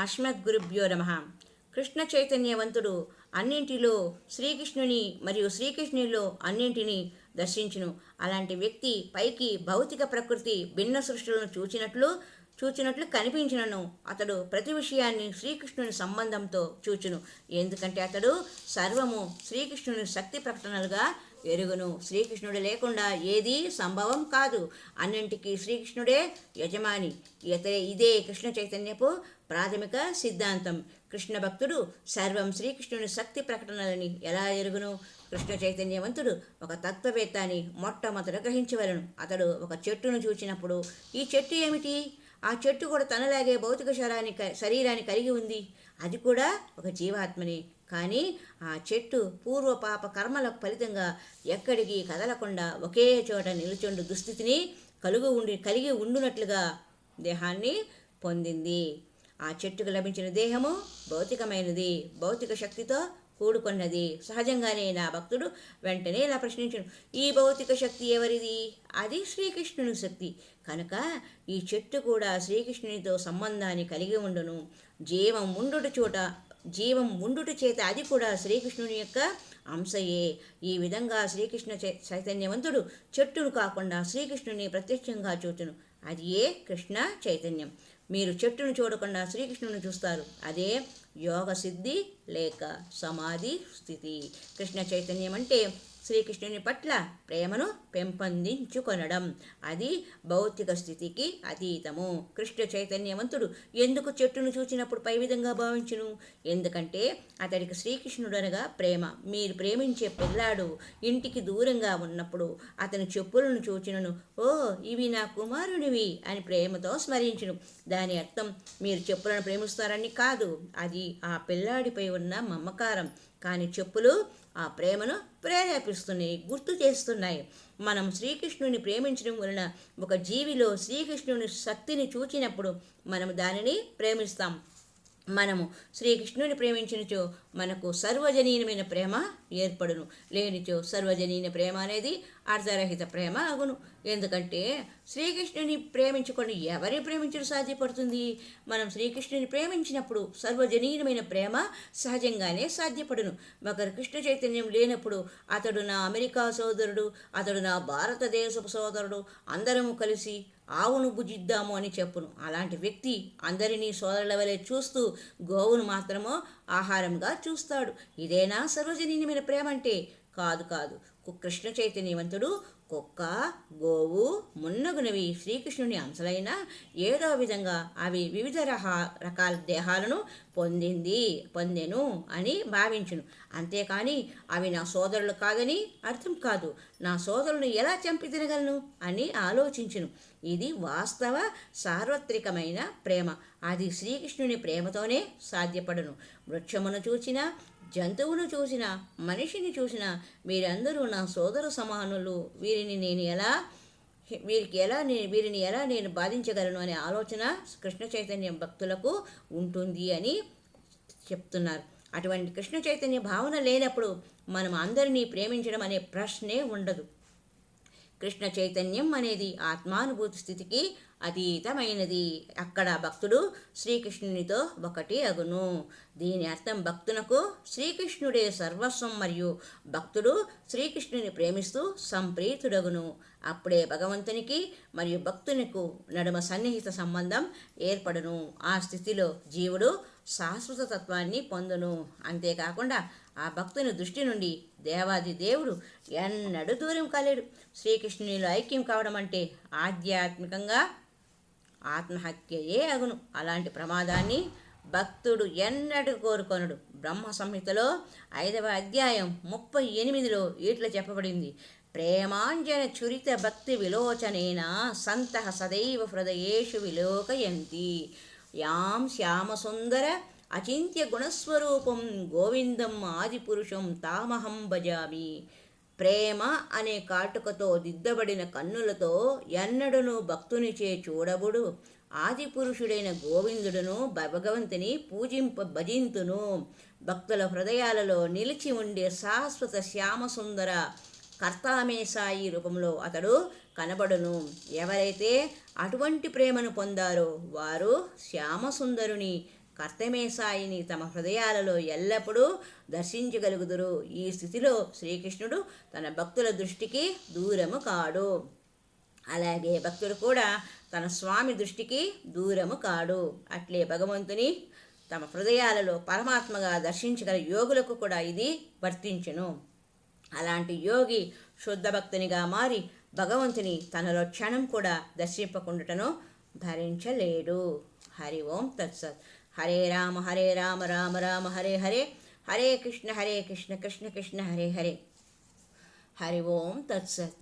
అస్మద్గురుభ్యో నమః. కృష్ణ చైతన్యవంతుడు అన్నింటిలో శ్రీకృష్ణుని మరియు శ్రీకృష్ణునిలో అన్నింటినీ దర్శించును. అలాంటి వ్యక్తి పైకి భౌతిక ప్రకృతి భిన్న సృష్టిలను చూచినట్లు కనిపించినను అతడు ప్రతి విషయాన్ని శ్రీకృష్ణుని సంబంధంతో చూచును. ఎందుకంటే అతడు సర్వము శ్రీకృష్ణుని శక్తి ప్రకటనలుగా ఎరుగును. శ్రీకృష్ణుడు లేకుండా ఏదీ సంభవం కాదు. అన్నింటికీ శ్రీకృష్ణుడే యజమాని. ఇదే కృష్ణ చైతన్యపు ప్రాథమిక సిద్ధాంతం. కృష్ణ భక్తుడు సర్వం శ్రీకృష్ణుని శక్తి ప్రకటనలని ఎలా ఎరుగును? కృష్ణ చైతన్యవంతుడు ఒక తత్వవేత్త అని మొట్టమొదట గ్రహించవలను. అతడు ఒక చెట్టును చూచినప్పుడు ఈ చెట్టు ఏమిటి? ఆ చెట్టు కూడా తనలాగే భౌతిక శరీరాన్ని కలిగి ఉంది. అది కూడా ఒక జీవాత్మని. కానీ ఆ చెట్టు పూర్వ పాప కర్మల ఫలితంగా ఎక్కడికి కదలకుండా ఒకే చోట నిలుచుండు దుస్థితిని కలిగి ఉండునట్లుగా దేహాన్ని పొందింది. ఆ చెట్టుకు లభించిన దేహము భౌతికమైనది, భౌతిక శక్తితో కూడుకున్నది. సహజంగానే నా భక్తుడు వెంటనే ఇలా ప్రశ్నించను, ఈ భౌతిక శక్తి ఎవరిది? అది శ్రీకృష్ణుని శక్తి. కనుక ఈ చెట్టు కూడా శ్రీకృష్ణునితో సంబంధాన్ని కలిగి ఉండును. జీవం ఉండుట చేత అది కూడా శ్రీకృష్ణుని యొక్క అంశయే. ఈ విధంగా శ్రీకృష్ణ చైతన్యవంతుడు చెట్టును కాకుండా శ్రీకృష్ణుని ప్రత్యక్షంగా చూచును. అది ఏ కృష్ణ చైతన్యం. మీరు చెట్టును చూడకుండా శ్రీకృష్ణుని చూస్తారు. అదే యోగ సిద్ధి లేక సమాధి స్థితి. కృష్ణ చైతన్యం అంటే శ్రీకృష్ణుని పట్ల ప్రేమను పెంపొందించుకొనడం. అది భౌతిక స్థితికి అతీతము. కృష్ణ చైతన్యవంతుడు ఎందుకు చెట్టును చూచినప్పుడు పై విధంగా భావించును? ఎందుకంటే అతడికి శ్రీకృష్ణుడనగా ప్రేమ. మీరు ప్రేమించే పిల్లాడు ఇంటికి దూరంగా ఉన్నప్పుడు అతని చెప్పులను చూచినను, ఓ ఇవి నా కుమారునివి అని ప్రేమతో స్మరించును. దాని అర్థం మీరు చెప్పులను ప్రేమిస్తారని కాదు. అది ఆ పిల్లాడిపై ఉన్న మమకారం. కానీ చెప్పులు ఆ ప్రేమను ప్రేరేపిస్తున్నాయి, గుర్తు చేస్తున్నాయి. మనం శ్రీకృష్ణుని ప్రేమించడం వలన ఒక జీవిలో శ్రీకృష్ణుని శక్తిని చూచినప్పుడు మనం దానిని ప్రేమిస్తాం. మనము శ్రీకృష్ణుని ప్రేమించినచో మనకు సర్వజనీనమైన ప్రేమ ఏర్పడును. లేనిచో సర్వజనీన ప్రేమ అనేది అర్ధరహిత ప్రేమ అగును. ఎందుకంటే శ్రీకృష్ణుని ప్రేమించుకొని ఎవరిని ప్రేమించడం సాధ్యపడుతుంది? మనం శ్రీకృష్ణుని ప్రేమించినప్పుడు సర్వజనీనమైన ప్రేమ సహజంగానే సాధ్యపడును. ఒకరు కృష్ణ చైతన్యం లేనప్పుడు అతడు నా అమెరికా సోదరుడు, అతడు నా భారతదేశపు సోదరుడు, అందరము కలిసి ఆవును భుజిద్దాము అని చెప్పును. అలాంటి వ్యక్తి అందరినీ సోదరుల వలె చూస్తూ గోవును మాత్రమో ఆహారంగా చూస్తాడు. ఇదేనా సర్వజనీయమైన ప్రేమ అంటే? కాదు. కృష్ణ చైతన్యవంతుడు కుక్క, గోవు మున్నగునవి శ్రీకృష్ణుని అంశలైన ఏదో విధంగా అవి వివిధ రకాల దేహాలను పొందెను అని భావించును. అంతేకాని అవి నా సోదరులు కాదని అర్థం కాదు. నా సోదరులను ఎలా చంపి తినగలను అని ఆలోచించును. ఇది వాస్తవ సార్వత్రికమైన ప్రేమ. అది శ్రీకృష్ణుని ప్రేమతోనే సాధ్యపడును. వృక్షమును చూచినా, జంతువును చూసినా, మనిషిని చూసినా వీరందరూ నా సోదర సమానులు. వీరిని ఎలా నేను బాధించగలను అనే ఆలోచన కృష్ణ చైతన్య భక్తులకు ఉంటుంది అని చెప్తున్నారు. అటువంటి కృష్ణ చైతన్య భావన లేనప్పుడు మనం అందరినీ ప్రేమించడం అనే ప్రశ్నే ఉండదు. కృష్ణ చైతన్యం అనేది ఆత్మానుభూతి స్థితికి అతీతమైనది. అక్కడ భక్తుడు శ్రీకృష్ణునితో ఒకటి అగును. దీని అర్థం భక్తునకు శ్రీకృష్ణుడే సర్వస్వం మరియు భక్తుడు శ్రీకృష్ణుని ప్రేమిస్తూ సంప్రీతుడగును. అప్పుడే భగవంతునికి మరియు భక్తునికు నడుమ సన్నిహిత సంబంధం ఏర్పడును. ఆ స్థితిలో జీవుడు శాశ్వత తత్వాన్ని పొందును. అంతేకాకుండా ఆ భక్తుని దృష్టి నుండి దేవాది దేవుడు ఎన్నడూ దూరం కాలేడు. శ్రీకృష్ణునిలో ఐక్యం కావడం అంటే ఆధ్యాత్మికంగా ఆత్మహత్యయే అగును. అలాంటి ప్రమాదాన్ని భక్తుడు ఎన్నడూ కోరుకొనడు. బ్రహ్మ సంహితలో 5వ అధ్యాయం 38లో ఇట్లా చెప్పబడింది, ప్రేమాంజన చురిత భక్తి విలోచనేన సంతః సదైవ హృదయేషు విలోకయంతి యాం శ్యామసుందర అచింత్య గుణస్వరూపం గోవిందం ఆదిపురుషం తామహం భజామి. ప్రేమ అనే కాటుకతో దిద్దబడిన కన్నులతో ఎన్నడను భక్తునిచే చూడబుడు ఆదిపురుషుడైన గోవిందుడును భగవంతుని భజింతును. భక్తుల హృదయాలలో నిలిచి ఉండే శాశ్వత శ్యామసుందర కర్తామేశాయి రూపంలో అతడు కనబడును. ఎవరైతే అటువంటి ప్రేమను పొందారో వారు శ్యామసుందరుని కర్తమే సాయిని తమ హృదయాలలో ఎల్లప్పుడూ దర్శించగలుగుదురు. ఈ స్థితిలో శ్రీకృష్ణుడు తన భక్తుల దృష్టికి దూరము కాడు. అలాగే భక్తుడు కూడా తన స్వామి దృష్టికి దూరము కాడు. అట్లే భగవంతుని తమ హృదయాలలో పరమాత్మగా దర్శించగల యోగులకు కూడా ఇది వర్తించును. అలాంటి యోగి శుద్ధ భక్తునిగా మారి భగవంతుని తనలో క్షణం కూడా దర్శింపకుండుటను భరించలేడు. హరి ఓం తత్సత్. హరే రామ రామ రామ హరే హరే, హరే కృష్ణ కృష్ణ కృష్ణ హరే హరే. హరి ఓం తత్సత్.